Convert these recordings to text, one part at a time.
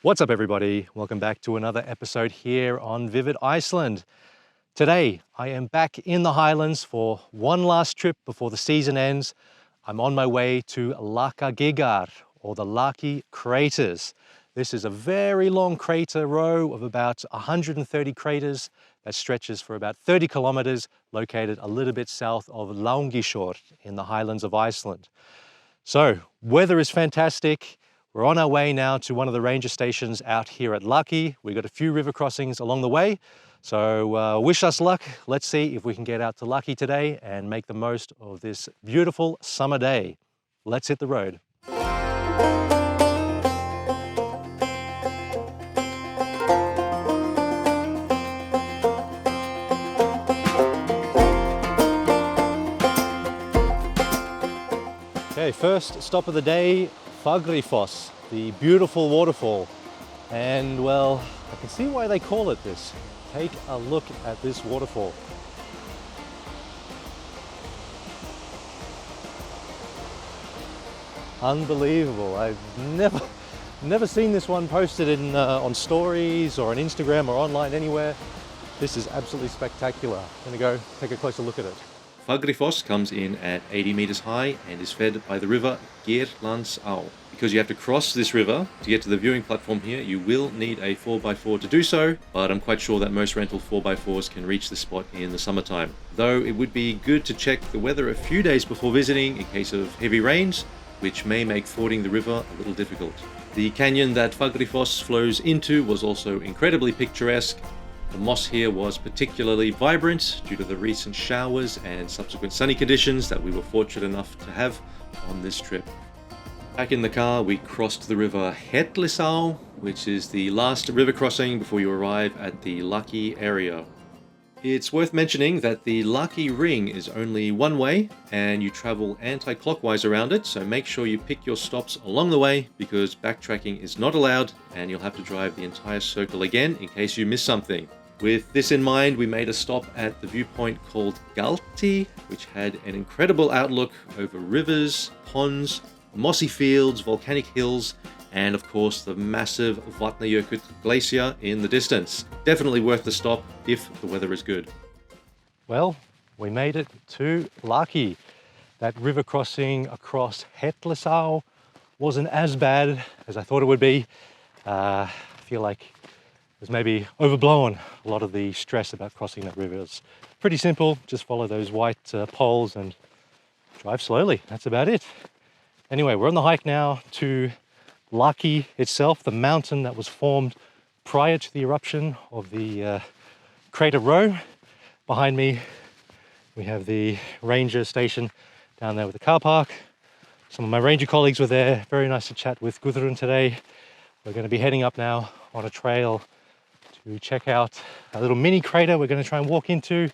What's up, everybody? Welcome back to another episode here on Vivid Iceland. Today, I am back in the Highlands for one last trip before the season ends. I'm on my way to Laki, or the Laki Craters. This is a very long crater row of about 130 craters that stretches for about 30 kilometers, located a little bit south of Lángisjór in the Highlands of Iceland. So, weather is fantastic. We're on our way now to one of the ranger stations out here at Laki. We've got a few river crossings along the way. So wish us luck. Let's see if we can get out to Laki today and make the most of this beautiful summer day. Let's hit the road. Okay, first stop of the day, Fagrifoss, the beautiful waterfall. And well, I can see why they call it this. Take a look at this waterfall. Unbelievable. I've never seen this one posted in on stories or on Instagram or online anywhere. This is absolutely spectacular. I'm gonna go take a closer look at it. Fagrifoss comes in at 80 meters high and is fed by the river Highlands. Because you have to cross this river to get to the viewing platform here, you will need a 4x4 to do so, but I'm quite sure that most rental 4x4s can reach the spot in the summertime. Though it would be good to check the weather a few days before visiting in case of heavy rains, which may make fording the river a little difficult. The canyon that Fagrifoss flows into was also incredibly picturesque. The moss here was particularly vibrant due to the recent showers and subsequent sunny conditions that we were fortunate enough to have on this trip. Back in the car, we crossed the river Hellisá, which is the last river crossing before you arrive at the Laki area. It's worth mentioning that the Laki Ring is only one way and you travel anti-clockwise around it, so make sure you pick your stops along the way because backtracking is not allowed and you'll have to drive the entire circle again in case you miss something. With this in mind, we made a stop at the viewpoint called Galti, which had an incredible outlook over rivers, ponds, mossy fields, volcanic hills, and of course the massive Vatnajökull glacier in the distance. Definitely worth the stop if the weather is good. Well, we made it to Laki. That river crossing across Hellisá wasn't as bad as I thought it would be. I feel like it was maybe overblown, a lot of the stress about crossing that river. It's pretty simple, just follow those white poles and drive slowly. That's about it. Anyway, we're on the hike now to Laki itself, the mountain that was formed prior to the eruption of the crater row. Behind me, we have the ranger station down there with the car park. Some of my ranger colleagues were there. Very nice to chat with Gudrun today. We're going to be heading up now on a trail to check out a little mini crater we're going to try and walk into,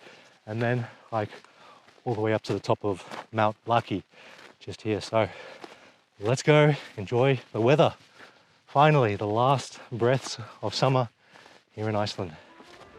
and then hike all the way up to the top of Mount Laki, just here. So let's go enjoy the weather. Finally, the last breaths of summer here in Iceland.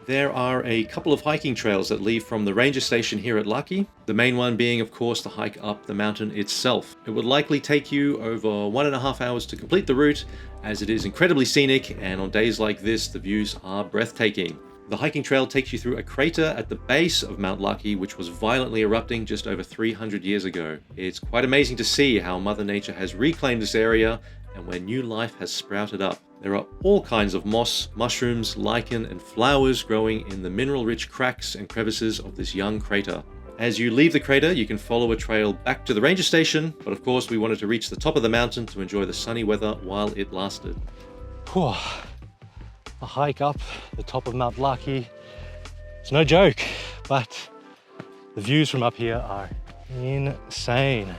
There are a couple of hiking trails that leave from the ranger station here at Laki. The main one being, of course, the hike up the mountain itself. It would likely take you over 1.5 hours to complete the route, as it is incredibly scenic, and on days like this, the views are breathtaking. The hiking trail takes you through a crater at the base of Mount Laki, which was violently erupting just over 300 years ago. It's quite amazing to see how Mother Nature has reclaimed this area and where new life has sprouted up. There are all kinds of moss, mushrooms, lichen, and flowers growing in the mineral-rich cracks and crevices of this young crater. As you leave the crater, you can follow a trail back to the ranger station, but of course we wanted to reach the top of the mountain to enjoy the sunny weather while it lasted. Whew. A hike up the top of Mount Laki. It's no joke, but the views from up here are insane.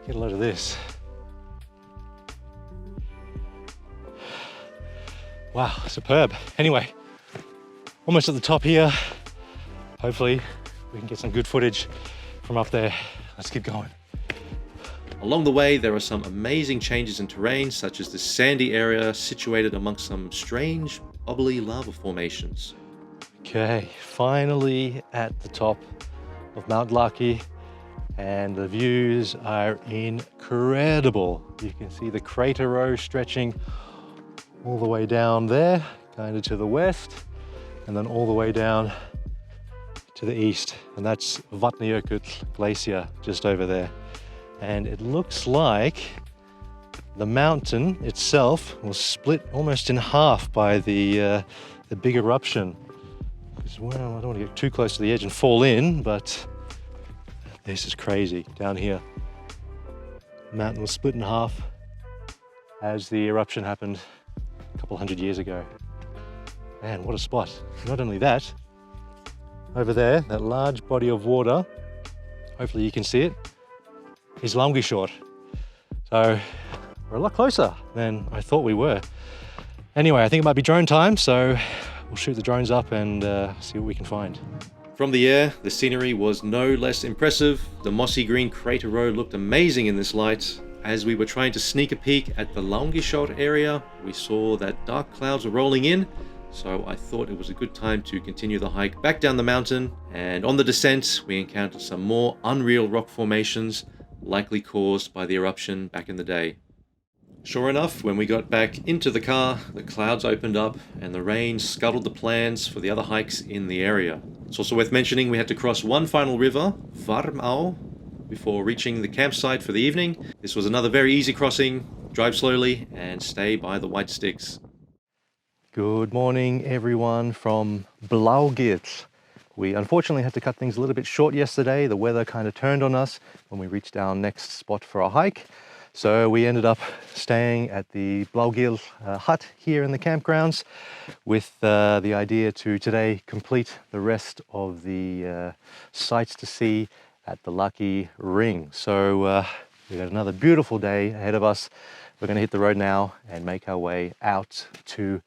Get a load of this. Wow, superb. Anyway, almost at the top here. Hopefully we can get some good footage from up there. Let's keep going. Along the way, there are some amazing changes in terrain, such as this sandy area situated amongst some strange, bubbly lava formations. Okay, finally at the top of Mount Laki, and the views are incredible. You can see the crater row stretching all the way down there, kind of to the west, and then all the way down to the east. And that's Vatnajökull Glacier just over there. And it looks like the mountain itself was split almost in half by the big eruption. Well, I don't want to get too close to the edge and fall in, but this is crazy down here. The mountain was split in half as the eruption happened a couple hundred years ago. Man, what a spot. Not only that, over there, that large body of water, hopefully you can see it, is Lambavatn. So we're a lot closer than I thought we were. Anyway, I think it might be drone time, so we'll shoot the drones up and see what we can find. From the air, the scenery was no less impressive. The mossy green crater road looked amazing in this light. As we were trying to sneak a peek at the Lambavatn area, we saw that dark clouds were rolling in, so I thought it was a good time to continue the hike back down the mountain. And on the descent, we encountered some more unreal rock formations, likely caused by the eruption back in the day. Sure enough, when we got back into the car, the clouds opened up and the rain scuttled the plans for the other hikes in the area. It's also worth mentioning we had to cross one final river, Varmau, before reaching the campsite for the evening. This was another very easy crossing. Drive slowly and stay by the white sticks. Good morning, everyone from Blaugild. We unfortunately had to cut things a little bit short yesterday. The weather kind of turned on us when we reached our next spot for a hike. So we ended up staying at the Blaugild hut here in the campgrounds with the idea to today complete the rest of the sights to see at the Laki Ring. So we've got another beautiful day ahead of us. We're going to hit the road now and make our way out to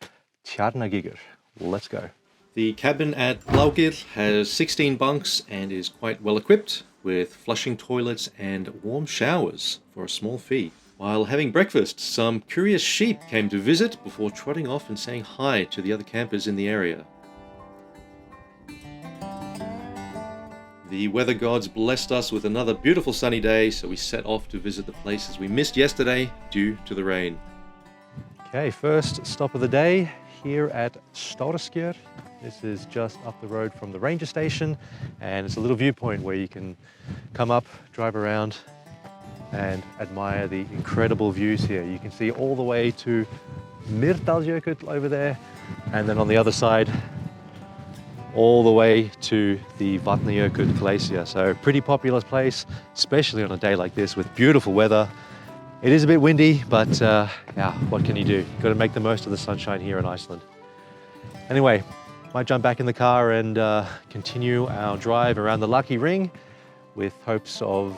Tjarnagígur. Let's go. The cabin at Blaugild has 16 bunks and is quite well equipped, with flushing toilets and warm showers for a small fee. While having breakfast, some curious sheep came to visit before trotting off and saying hi to the other campers in the area. The weather gods blessed us with another beautiful sunny day, so we set off to visit the places we missed yesterday due to the rain. Okay, first stop of the day here at Stórasker. This is just up the road from the ranger station, and it's a little viewpoint where you can come up, drive around and admire the incredible views here. You can see all the way to Mýrdalsjökull over there, and then on the other side all the way to the Vatnajökull Glacier. So pretty popular place, especially on a day like this with beautiful weather. It is a bit windy, but yeah, what can you do? You've got to make the most of the sunshine here in Iceland. Anyway, might jump back in the car and continue our drive around the Laki Ring with hopes of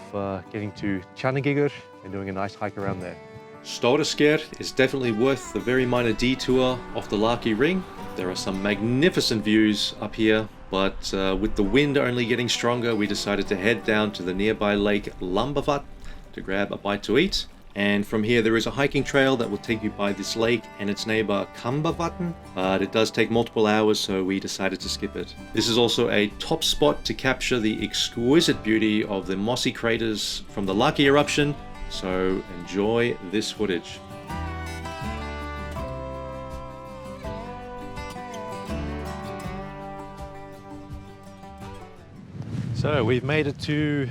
getting to Tjarnagígur and doing a nice hike around there. Stórasker is definitely worth the very minor detour off the Laki Ring. There are some magnificent views up here, but with the wind only getting stronger, we decided to head down to the nearby lake Lambavatn to grab a bite to eat. And from here there is a hiking trail that will take you by this lake and its neighbor Lambavatn, but it does take multiple hours, so we decided to skip it. This is also a top spot to capture the exquisite beauty of the mossy craters from the Laki eruption, so enjoy this footage. So we've made it to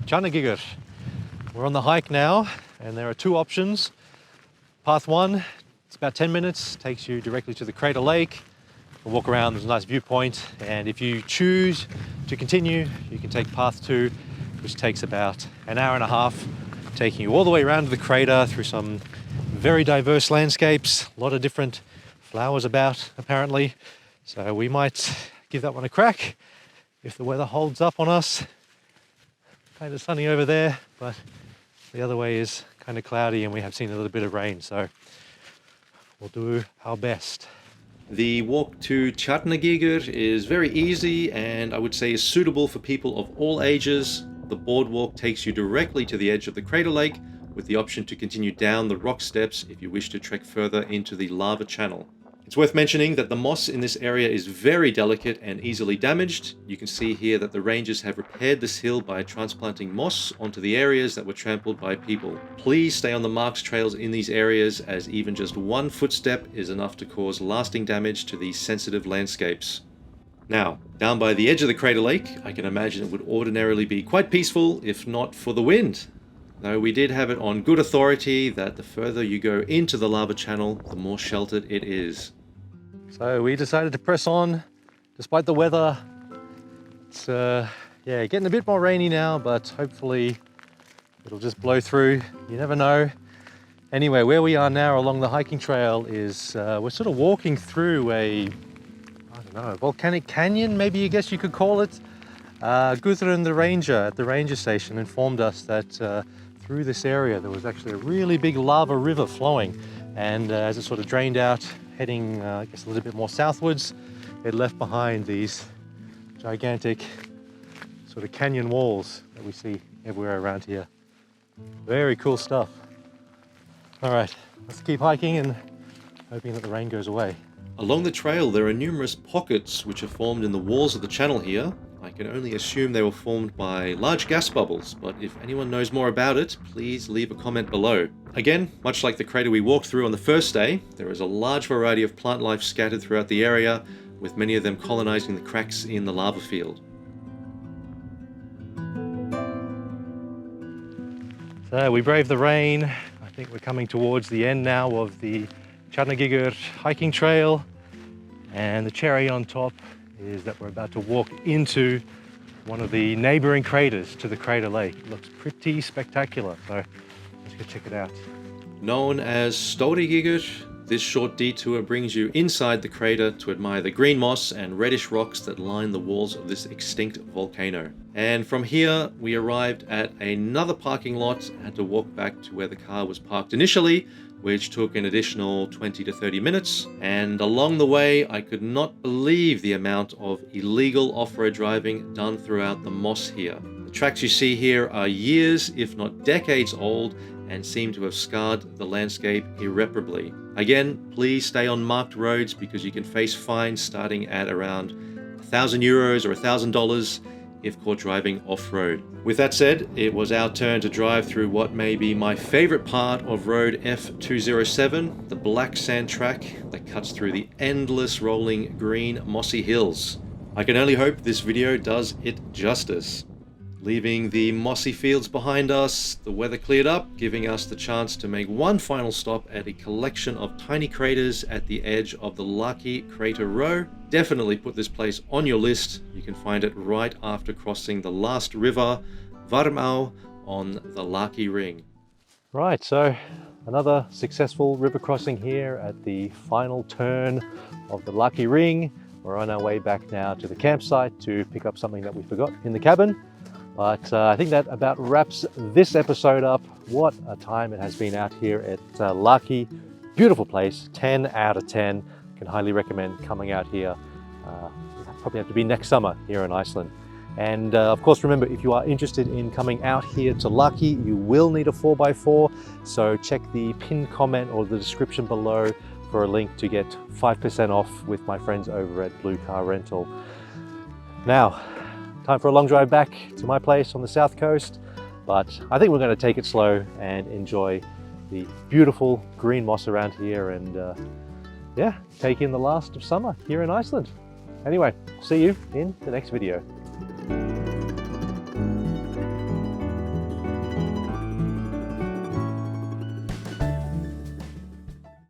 Tjarnagígur. We're on the hike now, and there are two options. Path one, it's about 10 minutes, takes you directly to the crater lake. We'll walk around, there's a nice viewpoint, and if you choose to continue, you can take path two, which takes about an hour and a half, taking you all the way around to the crater through some very diverse landscapes, a lot of different flowers about apparently. So we might give that one a crack if the weather holds up on us. Kind of sunny over there, but the other way is kind of cloudy and we have seen a little bit of rain, so we'll do our best. The walk to Tjarnagígur is very easy and I would say is suitable for people of all ages. The boardwalk takes you directly to the edge of the crater lake with the option to continue down the rock steps if you wish to trek further into the lava channel. It's worth mentioning that the moss in this area is very delicate and easily damaged. You can see here that the rangers have repaired this hill by transplanting moss onto the areas that were trampled by people. Please stay on the marked trails in these areas, as even just one footstep is enough to cause lasting damage to these sensitive landscapes. Now, down by the edge of the crater lake, I can imagine it would ordinarily be quite peaceful if not for the wind. Though we did have it on good authority that the further you go into the lava channel, the more sheltered it is. So we decided to press on despite the weather. It's getting a bit more rainy now, but hopefully it'll just blow through. You never know. Anyway, where we are now along the hiking trail is we're sort of walking through a volcanic canyon, maybe I guess you could call it. Gudrun, the ranger at the ranger station, informed us that through this area there was actually a really big lava river flowing, and as it sort of drained out, heading I guess a little bit more southwards, it left behind these gigantic sort of canyon walls that we see everywhere around here. Very cool stuff. All right, let's keep hiking and hoping that the rain goes away. Along the trail there are numerous pockets which are formed in the walls of the channel here. I can only assume they were formed by large gas bubbles, but if anyone knows more about it, please leave a comment below. Again, much like the crater we walked through on the first day, there is a large variety of plant life scattered throughout the area, with many of them colonizing the cracks in the lava field. So we braved the rain. I think we're coming towards the end now of the Tjarnagígur hiking trail, and the cherry on top is that we're about to walk into one of the neighboring craters to the crater lake. It looks pretty spectacular, so let's go check it out. Known as Stórasker, this short detour brings you inside the crater to admire the green moss and reddish rocks that line the walls of this extinct volcano. And from here we arrived at another parking lot and had to walk back to where the car was parked initially, which took an additional 20 to 30 minutes. And along the way, I could not believe the amount of illegal off-road driving done throughout the moss here. The tracks you see here are years, if not decades old, and seem to have scarred the landscape irreparably. Again, please stay on marked roads because you can face fines starting at around €1,000 or $1,000 if caught driving off-road. With that said, it was our turn to drive through what may be my favorite part of Road F207, the black sand track that cuts through the endless rolling green mossy hills. I can only hope this video does it justice. Leaving the mossy fields behind us, the weather cleared up, giving us the chance to make one final stop at a collection of tiny craters at the edge of the Laki Crater Row. Definitely put this place on your list. You can find it right after crossing the last river, Varmau, on the Laki Ring. Right, so another successful river crossing here at the final turn of the Laki Ring. We're on our way back now to the campsite to pick up something that we forgot in the cabin. But I think that about wraps this episode up. What a time it has been out here at Laki. Beautiful place, 10 out of 10. Can highly recommend coming out here. Probably have to be next summer here in Iceland. And of course, remember, if you are interested in coming out here to Laki, you will need a 4x4. So check the pinned comment or the description below for a link to get 5% off with my friends over at Blue Car Rental. Now, time for a long drive back to my place on the south coast, but I think we're going to take it slow and enjoy the beautiful green moss around here and take in the last of summer here in Iceland. Anyway, see you in the next video.